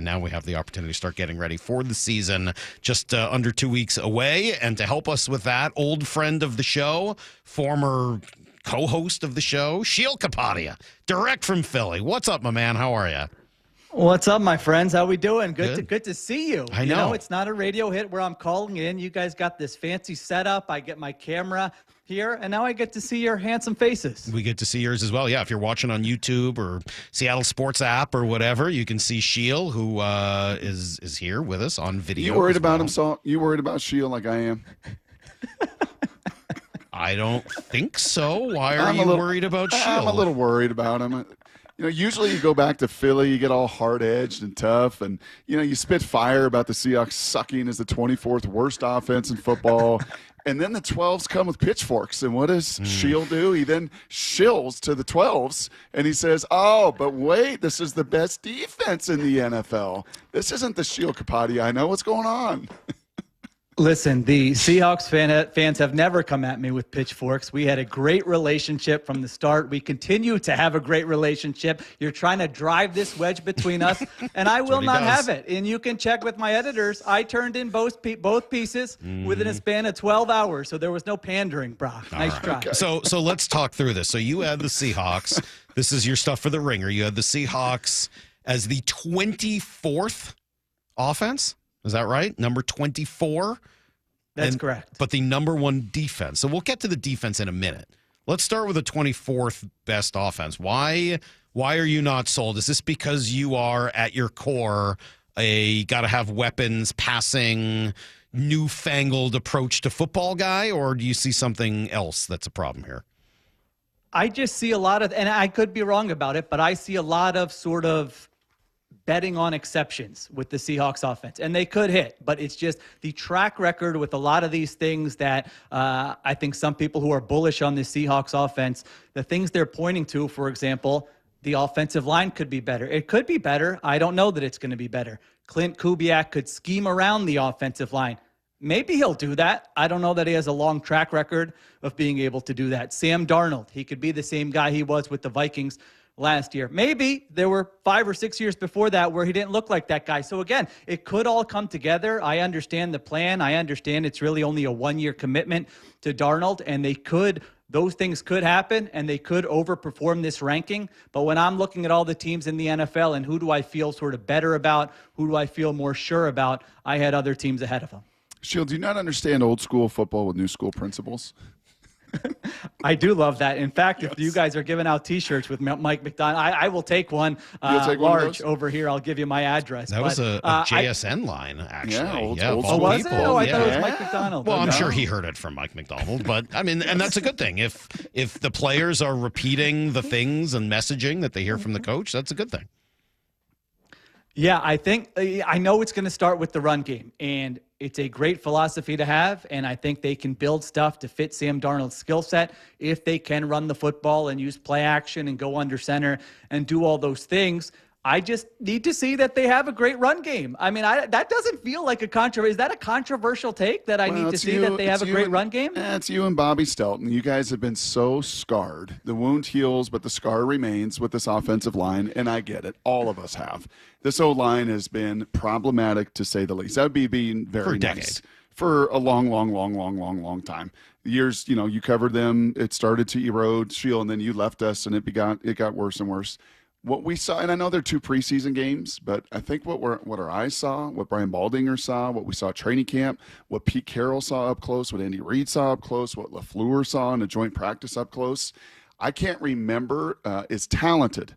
and now we have the opportunity to start getting ready for the season just under 2 weeks away. And to help us with that, old friend of the show, former co-host of the show, Sheil Kapadia, direct from Philly. What's up, my man? How are you? What's up, my friends? How we doing? Good to see you. I know. You know, it's not a radio hit where I'm calling in. You guys got this fancy setup. I get my camera here, and now I get to see your handsome faces. We get to see yours as well. Yeah, if you're watching on YouTube or Seattle Sports app or whatever, you can see Sheil, who is here with us on video. You worried about him, Saul? You worried about Sheil like I am? I don't think so. Why are you worried about Sheil? I'm a little worried about him. You know, usually you go back to Philly, you get all hard-edged and tough, and, you know, you spit fire about the Seahawks sucking as the 24th worst offense in football. And then the 12s come with pitchforks. And what does Sheil do? He then shills to the 12s, and he says, oh, but wait, this is the best defense in the NFL. This isn't the Sheil Kapadia. I know what's going on. Listen, the Seahawks fans have never come at me with pitchforks. We had a great relationship from the start. We continue to have a great relationship. You're trying to drive this wedge between us, and I will not have it. And you can check with my editors. I turned in both pieces within a span of 12 hours, so there was no pandering, Brock. Nice try. Okay. So let's talk through this. So you had the Seahawks. This is your stuff for the Ringer. You had the Seahawks as the 24th offense. Is that right? Number 24? That's correct. But the number one defense. So we'll get to the defense in a minute. Let's start with the 24th best offense. Why are you not sold? Is this because you are, at your core, a got-to-have weapons, passing, newfangled approach to football guy, or do you see something else that's a problem here? I just see a lot of, and I could be wrong about it, but I see a lot of sort of betting on exceptions with the Seahawks offense, and they could hit, but it's just the track record with a lot of these things that I think some people who are bullish on the Seahawks offense, the things they're pointing to, for example, the offensive line could be better. It could be better. I don't know that it's going to be better. Clint Kubiak could scheme around the offensive line. Maybe he'll do that. I don't know that he has a long track record of being able to do that. Sam Darnold, he could be the same guy he was with the Vikings last year. Maybe there were 5 or 6 years before that where he didn't look like that guy. So again, it could all come together. I understand the plan. I understand it's really only a 1-year commitment to Darnold, and those things could happen, and they could overperform this ranking. But when I'm looking at all the teams in the NFL and who do I feel sort of better about, who do I feel more sure about, I had other teams ahead of them. Sheil, do you not understand old school football with new school principles? I do love that. In fact, if you guys are giving out T-shirts with Mike Macdonald, I will take one large over here. I'll give you my address. That was a JSN line, actually. Yeah, old was people. it? Oh, I thought it was Mike Macdonald. Well, I'm sure he heard it from Mike Macdonald, but I mean, and that's a good thing. If the players are repeating the things and messaging that they hear from the coach, that's a good thing. Yeah, I know it's going to start with the run game, and it's a great philosophy to have, and I think they can build stuff to fit Sam Darnold's skill set if they can run the football and use play action and go under center and do all those things. I just need to see that they have a great run game. I mean, that doesn't feel like a controversy. Is that a controversial take that I need to see that they have a great run game? It's you and Bobby Stelton. You guys have been so scarred. The wound heals, but the scar remains with this offensive line, and I get it. All of us have. This O-line has been problematic, to say the least. That would be being very nice. For a long time. Years, you covered them. It started to erode, Sheil, and then you left us, and it got worse and worse. What we saw, and I know they're 2 preseason games, but I think what our eyes saw, what Brian Baldinger saw, what we saw at training camp, what Pete Carroll saw up close, what Andy Reid saw up close, what LaFleur saw in a joint practice up close, I can't remember as talented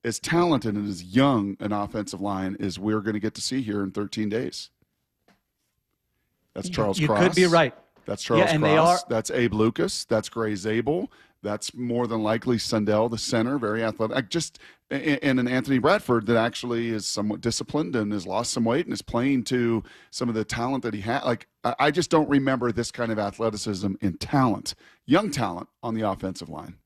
and as young an offensive line as we're going to get to see here in 13 days. That's Charles Cross. You could be right. That's Charles Cross. That's Abe Lucas. That's Gray Zabel. That's more than likely Sundell, the center, very athletic. And an Anthony Bradford that actually is somewhat disciplined and has lost some weight and is playing to some of the talent that he had. Like, I just don't remember this kind of athleticism and talent, young talent on the offensive line.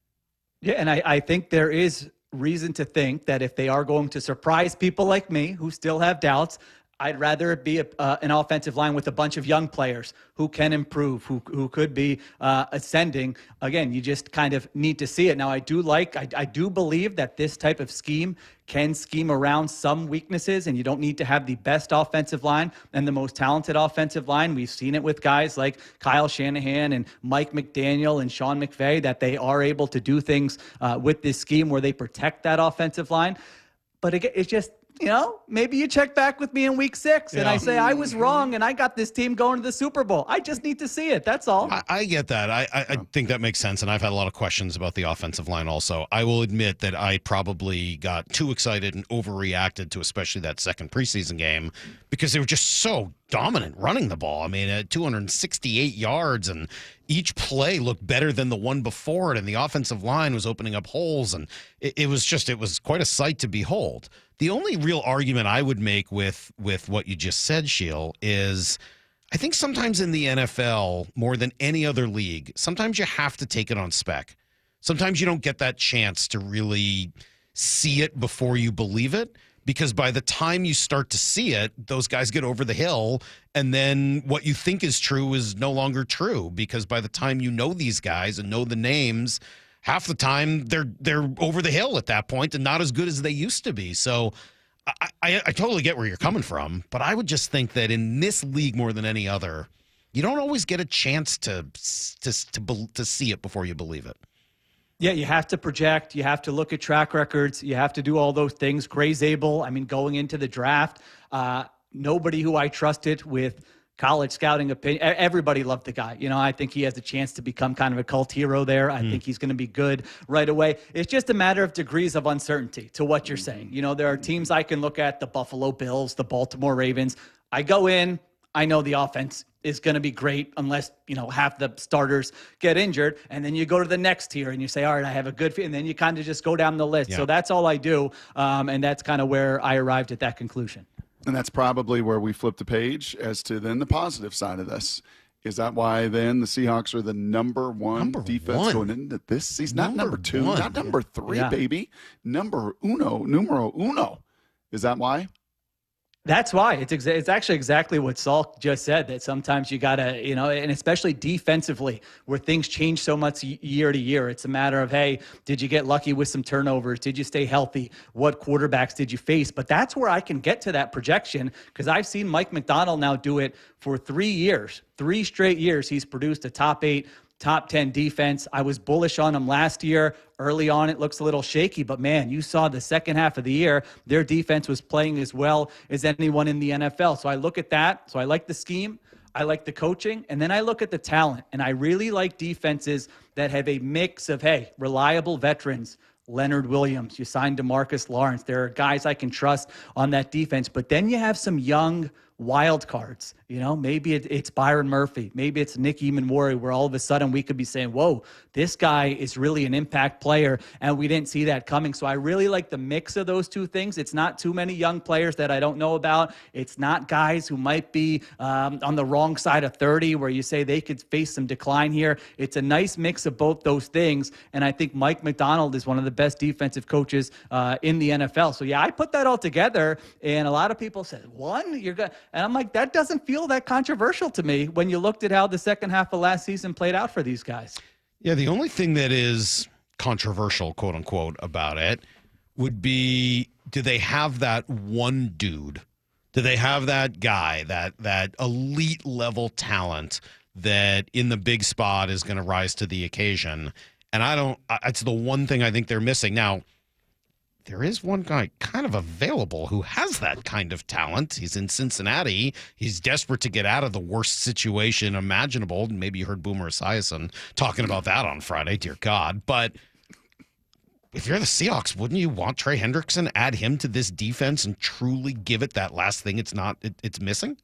Yeah, and I think there is reason to think that if they are going to surprise people like me who still have doubts, I'd rather it be an offensive line with a bunch of young players who can improve, who could be ascending. Again, you just kind of need to see it. Now, I do believe that this type of scheme can scheme around some weaknesses, and you don't need to have the best offensive line and the most talented offensive line. We've seen it with guys like Kyle Shanahan and Mike McDaniel and Sean McVay, that they are able to do things with this scheme where they protect that offensive line. But it's just, maybe you check back with me in week 6 and I say I was wrong and I got this team going to the Super Bowl. I just need to see it. That's all. I get that. I think that makes sense. And I've had a lot of questions about the offensive line also. I will admit that I probably got too excited and overreacted to especially that second preseason game because they were just so dominant running the ball. I mean, at 268 yards, and each play looked better than the one before it, and the offensive line was opening up holes, and it was quite a sight to behold. The only real argument I would make with what you just said, Sheil, is I think sometimes in the NFL, more than any other league, sometimes you have to take it on spec. Sometimes you don't get that chance to really see it before you believe it, because by the time you start to see it, those guys get over the hill, and then what you think is true is no longer true, because by the time you know these guys and know the names, half the time they're over the hill at that point and not as good as they used to be. So I totally get where you're coming from, but I would just think that in this league more than any other, you don't always get a chance to see it before you believe it. Yeah, you have to project. You have to look at track records. You have to do all those things. Gray Zabel, going into the draft, nobody who I trusted with college scouting opinion. Everybody loved the guy. I think he has a chance to become kind of a cult hero there. I think he's going to be good right away. It's just a matter of degrees of uncertainty to what you're saying. There are teams I can look at, the Buffalo Bills, the Baltimore Ravens. I go in, I know the offense is going to be great unless, half the starters get injured. And then you go to the next tier and you say, all right, I have a good fit. And then you kind of just go down the list. Yeah. So that's all I do. And that's kind of where I arrived at that conclusion. And that's probably where we flip the page as to then the positive side of this. Is that why then the Seahawks are the number one defense going into this season? Not number 2, not number 3, baby. Numero uno. Is that why? That's why. It's actually exactly what Salk just said, that sometimes you got to, and especially defensively, where things change so much year to year. It's a matter of, hey, did you get lucky with some turnovers? Did you stay healthy? What quarterbacks did you face? But that's where I can get to that projection, because I've seen Mike Macdonald now do it for 3 years. 3 straight years he's produced a top 8, top 10 defense. I was bullish on them last year. Early on, it looks a little shaky, but man, you saw the second half of the year, their defense was playing as well as anyone in the NFL. So I look at that. So I like the scheme. I like the coaching. And then I look at the talent. And I really like defenses that have a mix of, hey, reliable veterans. Leonard Williams, you signed DeMarcus Lawrence. There are guys I can trust on that defense. But then you have some young wild cards. Maybe it's Byron Murphy. Maybe it's Nick Eamon-Warry, where all of a sudden we could be saying, whoa, this guy is really an impact player, and we didn't see that coming. So I really like the mix of those two things. It's not too many young players that I don't know about. It's not guys who might be on the wrong side of 30, where you say they could face some decline here. It's a nice mix of both those things, and I think Mike Macdonald is one of the best defensive coaches in the NFL. So, yeah, I put that all together, and a lot of people said, you're good. And I'm like, that doesn't feel that controversial to me when you looked at how the second half of last season played out for these guys. Yeah, the only thing that is controversial, quote unquote, about it would be, do they have that one dude? Do they have that guy, that elite level talent that in the big spot is going to rise to the occasion? And it's the one thing I think they're missing. Now, there is one guy kind of available who has that kind of talent. He's in Cincinnati. He's desperate to get out of the worst situation imaginable. Maybe you heard Boomer Esiason talking about that on Friday, dear God. But if you're the Seahawks, wouldn't you want Trey Hendrickson, add him to this defense and truly give it that last thing it's missing?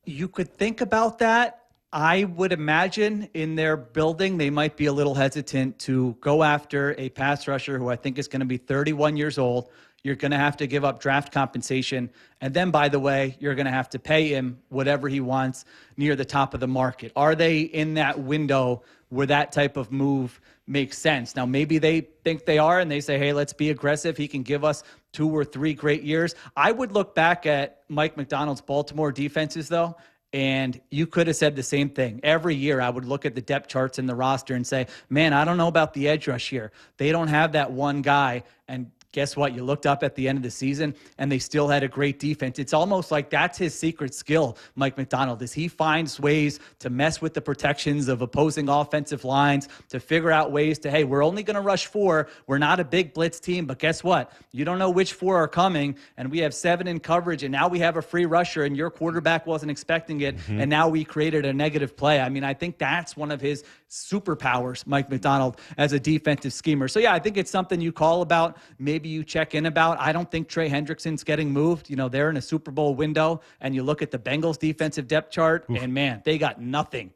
You could think about that. I would imagine in their building, they might be a little hesitant to go after a pass rusher who I think is going to be 31 years old. You're going to have to give up draft compensation. And then, by the way, you're going to have to pay him whatever he wants near the top of the market. Are they in that window where that type of move makes sense? Now, maybe they think they are and they say, hey, let's be aggressive. He can give us 2 or 3 great years. I would look back at Mike Macdonald's Baltimore defenses, though, and you could have said the same thing. Every year I would look at the depth charts in the roster and say, man, I don't know about the edge rush here. They don't have that one guy. And guess what? You looked up at the end of the season and they still had a great defense. It's almost like that's his secret skill, Mike Macdonald, is he finds ways to mess with the protections of opposing offensive lines, to figure out ways to, hey, we're only going to rush 4. We're not a big blitz team, but guess what? You don't know which 4 are coming, and we have 7 in coverage, and now we have a free rusher, and your quarterback wasn't expecting it, and now we created a negative play. I mean, I think that's one of his superpowers, Mike Macdonald, as a defensive schemer. So, yeah, I think it's something you call about, maybe you check in about. I don't think Trey Hendrickson's getting moved. You know, they're in a Super Bowl window, and you look at the Bengals defensive depth chart, and man, they got nothing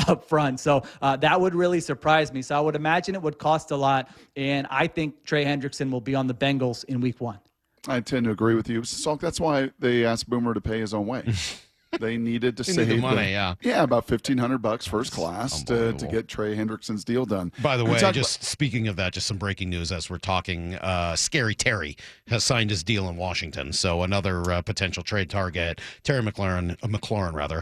up front. So that would really surprise me. So I would imagine it would cost a lot, and I think Trey Hendrickson will be on the Bengals in week 1. I tend to agree with you. Salk, that's why they asked Boomer to pay his own way. They needed to save the money, about $1,500 first class to get Trey Hendrickson's deal done. By the way, just speaking of that, just some breaking news as we're talking. Scary Terry has signed his deal in Washington, so another potential trade target. Terry McLaurin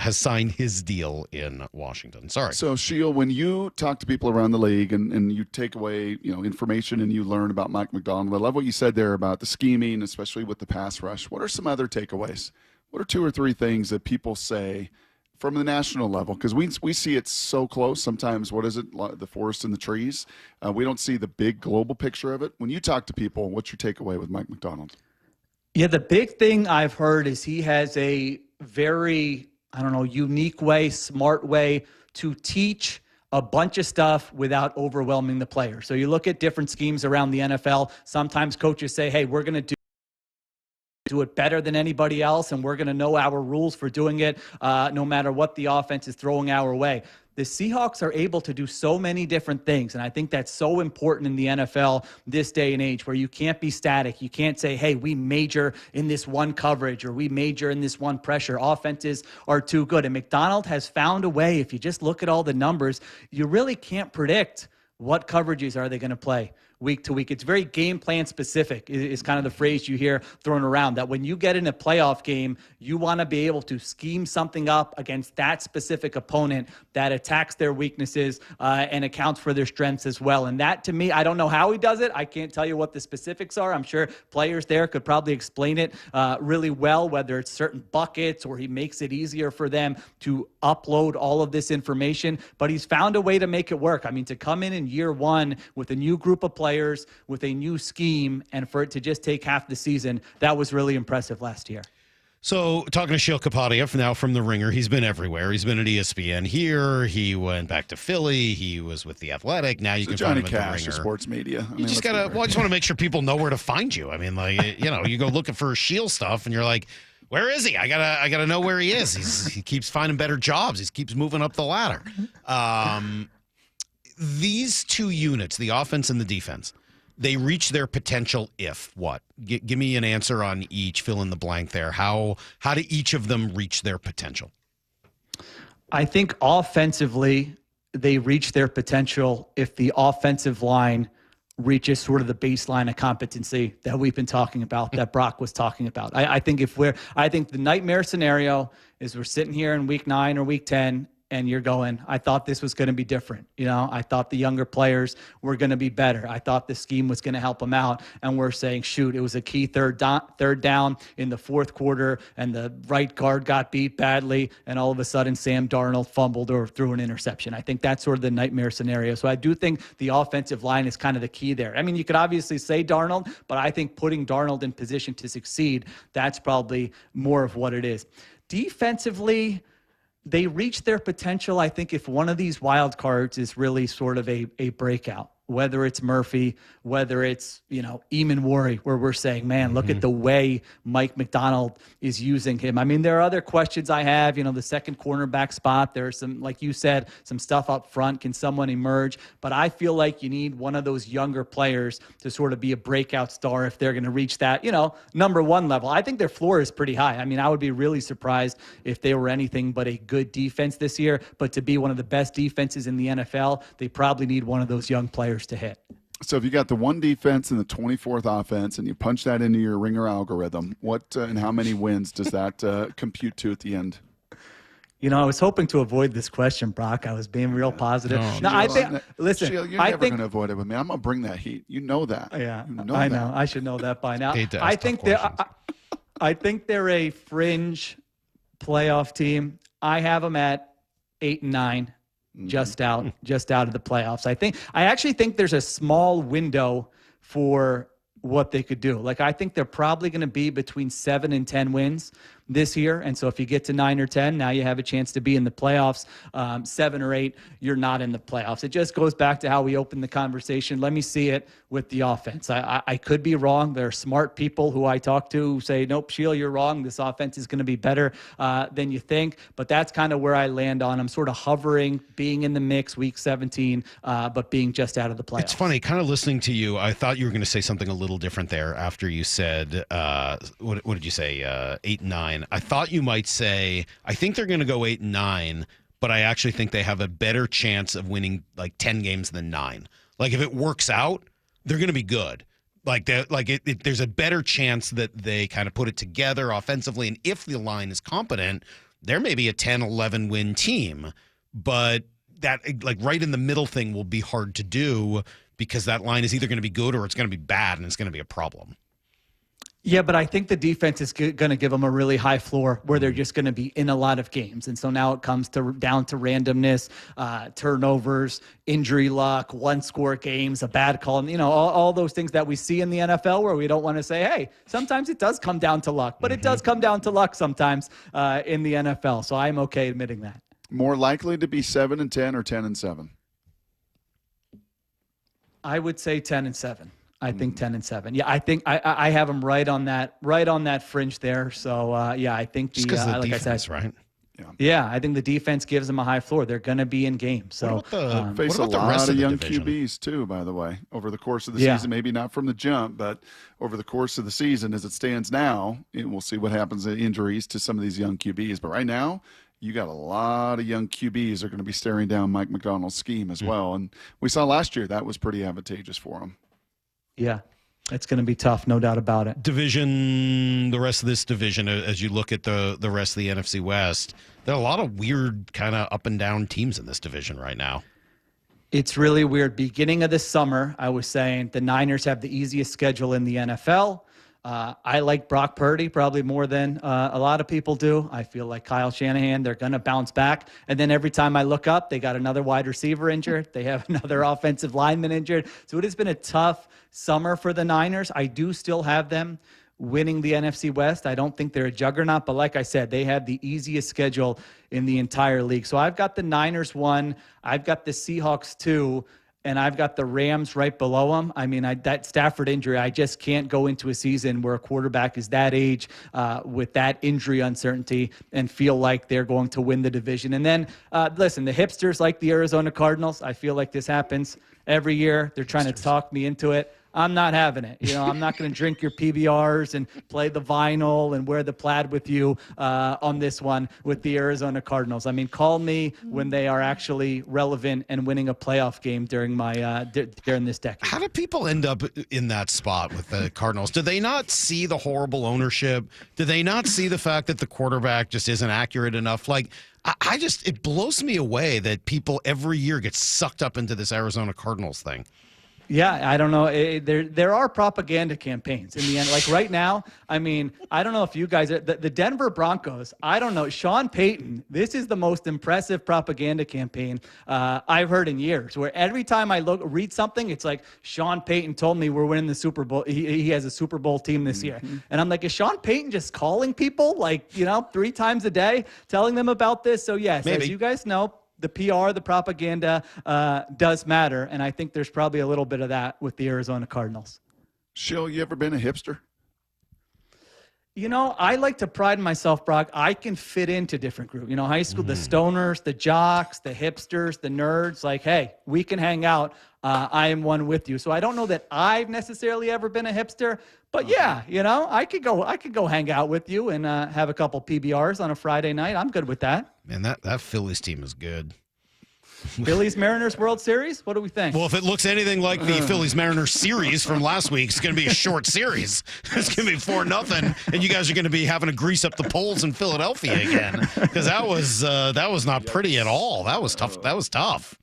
has signed his deal in Washington. Sorry. So Sheil, when you talk to people around the league and you take away information and you learn about Mike Macdonald, I love what you said there about the scheming, especially with the pass rush. What are some other takeaways? What are 2 or 3 things that people say from the national level? Because we see it so close. Sometimes, what is it, the forest and the trees? We don't see the big global picture of it. When you talk to people, what's your takeaway with Mike Macdonald? Yeah, the big thing I've heard is he has a very, unique way, smart way to teach a bunch of stuff without overwhelming the player. So you look at different schemes around the NFL. Sometimes coaches say, hey, we're going to do it better than anybody else, and we're going to know our rules for doing it no matter what the offense is throwing our way. The Seahawks are able to do so many different things, and I think that's so important in the NFL this day and age, where you can't be static. You can't say, hey, we major in this one coverage or we major in this one pressure. Offenses are too good. And Macdonald has found a way, if you just look at all the numbers, you really can't predict what coverages are they going to play week to week. It's very game plan specific is kind of the phrase you hear thrown around, that when you get in a playoff game, you want to be able to scheme something up against that specific opponent that attacks their weaknesses and accounts for their strengths as well. And that, to me, I don't know how he does it. I can't tell you what the specifics are. I'm sure players there could probably explain it really well, whether it's certain buckets or he makes it easier for them to upload all of this information. But he's found a way to make it work. I mean, to come in year 1 with a new group of players, with a new scheme, and for it to just take half the season, that was really impressive last year. So talking to Sheil Kapadia from The Ringer, he's been everywhere. He's been at ESPN here. He went back to Philly. He was with The Athletic. Now you can Johnny find him at Cash, The Ringer. Sports media. I just gotta. Well, I just want to make sure people know where to find you. I mean, like, you go looking for Sheil stuff, and you're like, where is he? I gotta know where he is. He keeps finding better jobs. He keeps moving up the ladder. These 2 units, the offense and the defense, they reach their potential if what? Give me an answer on each, fill in the blank there. How do each of them reach their potential? I think offensively, they reach their potential if the offensive line reaches sort of the baseline of competency that we've been talking about, that Brock was talking about. I think the nightmare scenario is we're sitting here in week 9 or week 10, and you're going, I thought this was going to be different. I thought the younger players were going to be better. I thought the scheme was going to help them out. And we're saying, shoot, it was a key third down in the fourth quarter, and the right guard got beat badly, and all of a sudden Sam Darnold fumbled or threw an interception. I think that's sort of the nightmare scenario. So I do think the offensive line is kind of the key there. I mean, you could obviously say Darnold, but I think putting Darnold in position to succeed, that's probably more of what it is. Defensively, they reach their potential, I think, if one of these wild cards is really sort of a breakout. whether it's Murphy, whether it's, Eamon Worry, where we're saying, man, look at the way Mike Macdonald is using him. I mean, there are other questions I have, the second cornerback spot. There's some, like you said, some stuff up front. Can someone emerge? But I feel like you need one of those younger players to sort of be a breakout star if they're going to reach that, number one level. I think their floor is pretty high. I mean, I would be really surprised if they were anything but a good defense this year. But to be one of the best defenses in the NFL, they probably need one of those young players to hit. So if you got the one defense and the 24th offense and you punch that into your ringer algorithm, what and how many wins does that compute to at the end? I was hoping to avoid this question, Brock. I was being real positive. No, I think, listen, Sheil, you're never going to avoid it with me. I'm going to bring that heat. You know that. Yeah, I know. I should know that by now. I think they're a fringe playoff team. I have them at 8-9. Just out of the playoffs. I actually think there's a small window for what they could do. Like, I think they're probably going to be between 7 and 10 wins this year. And so if you get to 9 or 10, now you have a chance to be in the playoffs. 7 or 8, you're not in the playoffs. It just goes back to how we opened the conversation. Let me see it with the offense. I could be wrong. There are smart people who I talk to who say, nope, Sheil, you're wrong. This offense is going to be better than you think. But that's kind of where I land on. I'm sort of hovering, being in the mix week 17, but being just out of the playoffs. It's funny, kind of listening to you. I thought you were going to say something a little different there after you said, what did you say, 8-9? I thought you might say, I think they're going to go 8-9, but I actually think they have a better chance of winning like 10 games than 9. Like, if it works out, they're going to be good. There's a better chance that they kind of put it together offensively, and if the line is competent, they're maybe a 10-11 win team. But that, like, right in the middle thing will be hard to do because that line is either going to be good or it's going to be bad, and it's going to be a problem. Yeah, but I think the defense is going to give them a really high floor where they're just going to be in a lot of games. And so now it comes down to randomness, turnovers, injury luck, one-score games, a bad call, and, all those things that we see in the NFL where we don't want to say, hey, sometimes it does come down to luck. But it does come down to luck sometimes in the NFL. So I'm okay admitting that. More likely to be 7-10 or 10-7? I would say 10-7. I think 10-7. Yeah, I think I have them right on that fringe there. So I think the like defense, I said, right? Yeah, I think the defense gives them a high floor. They're going to be in games. So face a lot of young QBs too, by the way, over the course of the season. Maybe not from the jump, but over the course of the season, as it stands now, we'll see what happens in injuries to some of these young QBs. But right now, you got a lot of young QBs that are going to be staring down Mike Macdonald's scheme as well. And we saw last year that was pretty advantageous for them. Yeah, it's going to be tough, no doubt about it. The rest of this division, as you look at the rest of the NFC West, there are a lot of weird kind of up and down teams in this division right now. It's really weird. Beginning of the summer, I was saying the Niners have the easiest schedule in the NFL. I like Brock Purdy probably more than a lot of people do. I feel like Kyle Shanahan, they're going to bounce back. And then every time I look up, they got another wide receiver injured. They have another offensive lineman injured. So it has been a tough summer for the Niners. I do still have them winning the NFC West. I don't think they're a juggernaut, but like I said, they have the easiest schedule in the entire league. So I've got the Niners 1, I've got the Seahawks 2, and I've got the Rams right below them. I mean, that Stafford injury, I just can't go into a season where a quarterback is that age with that injury uncertainty and feel like they're going to win the division. And then, listen, the hipsters like the Arizona Cardinals, I feel like this happens every year. They're trying to talk me into it. I'm not having it. I'm not going to drink your PBRs and play the vinyl and wear the plaid with you on this one with the Arizona Cardinals. I mean, call me when they are actually relevant and winning a playoff game during this decade. How do people end up in that spot with the Cardinals? Do they not see the horrible ownership? Do they not see the fact that the quarterback just isn't accurate enough? Like, it blows me away that people every year get sucked up into this Arizona Cardinals thing. Yeah, I don't know. There are propaganda campaigns in the end. Like right now, I mean, I don't know if you guys, the Denver Broncos, I don't know. Sean Payton, this is the most impressive propaganda campaign I've heard in years, where every time I read something, it's like, Sean Payton told me we're winning the Super Bowl. He has a Super Bowl team this year. And I'm like, is Sean Payton just calling people like, 3 times a day, telling them about this? So yes, maybe. As you guys know, the PR, the propaganda does matter. And I think there's probably a little bit of that with the Arizona Cardinals. Sheil, you ever been a hipster? You know, I like to pride myself, Brock. I can fit into different groups. You know, high school, the stoners, the jocks, the hipsters, the nerds. Like, hey, we can hang out. I am one with you. So I don't know that I've necessarily ever been a hipster, but yeah, you know, I could go hang out with you and have a couple PBRs on a Friday night. I'm good with that. Man, that Phillies team is good. Phillies Mariners World Series. What do we think? Well, if it looks anything like the Phillies Mariners series from last week, it's going to be a short series. It's going to be 4-0, and you guys are going to be having to grease up the poles in Philadelphia again, because that was not pretty at all. That was tough. That was tough.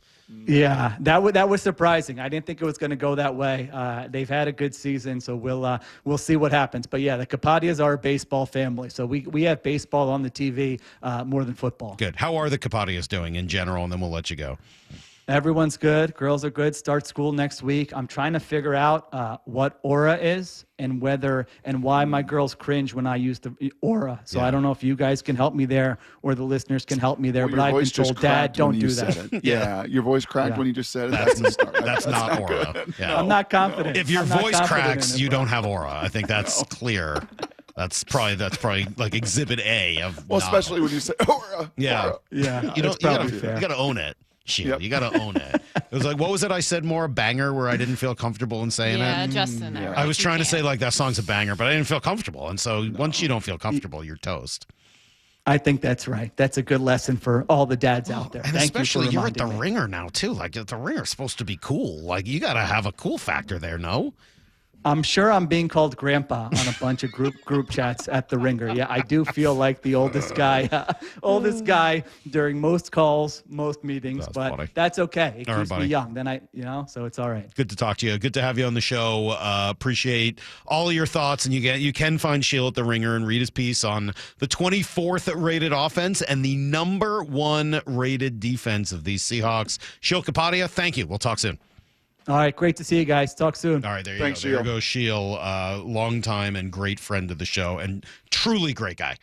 Yeah, that was surprising. I didn't think it was going to go that way. They've had a good season, so we'll see what happens. But yeah, the Kapadias are a baseball family, so we have baseball on the TV more than football. Good. How are the Kapadias doing in general? And then we'll let you go. Everyone's good. Girls are good. Start school next week. I'm trying to figure out what aura is and why my girls cringe when I use the aura. So I don't know if you guys can help me there or the listeners can help me there. Well, but I've been told, Dad, don't do that. Yeah, your voice cracked when you just said it. That's the start. That's not aura. Yeah. I'm not confident. If your I'm not voice confident cracks, in it, you bro. don't have aura. I think that's clear. That's probably like exhibit A of. Well, especially when you say aura. Yeah. Aura. Yeah, You that's probably fair. got to own it. Sheil, Yep. you got to own it. It was like, what was it I said more? A banger where I didn't feel comfortable in saying Yeah, it? Justin. I was trying to say, like, that song's a banger, but I didn't feel comfortable. And so once you don't feel comfortable, you're toast. I think that's right. That's a good lesson for all the dads out there. And Thank especially you for you're at the reminding me. Ringer now, too. Like, the Ringer's supposed to be cool. Like, you got to have a cool factor there, no? I'm sure I'm being called grandpa on a bunch of group chats at the Ringer. Yeah, I do feel like the oldest guy during most calls, most meetings, That's but funny. that's okay. It All right, keeps buddy. me young. Then so it's all right. Good to talk to you. Good to have you on the show. Appreciate all of your thoughts. And you can find Sheil at the Ringer and read his piece on the 24th rated offense and the number 1 rated defense of these Seahawks. Sheil Kapadia, thank you. We'll talk soon. All right, great to see you guys. Talk soon. All right, there you Thanks, go. There Sheil. goes Sheil, long time and great friend of the show and truly great guy.